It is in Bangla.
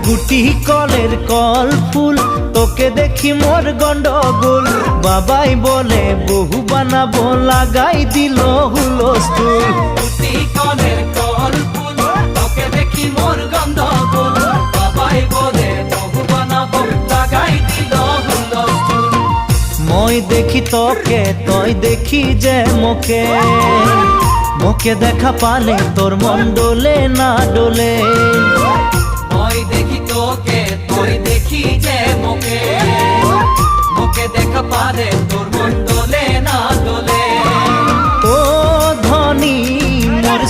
গুটি কলের কল ফুল, তোকে দেখি মোর গন্ডগোল। বাবাই বলে বহু বানাবো, লাগাই দিল হুলস্থুল। গুটি কলের কল ফুল, তোকে দেখি মোর গন্ডগোল। বাবাই বলে বহু বানাবো, লাগাই দিল হুলস্থুল। মই দেখি তোকে, তই দেখি যে মোকে, মোকে দেখা পালে তোর মন ডোলে না ডোলে। মই দেখি তোকে, তুই দেখি যে মোকে, মোকে দেখা পারে তোর মন দোলে না দোলে। ও ধনী মোর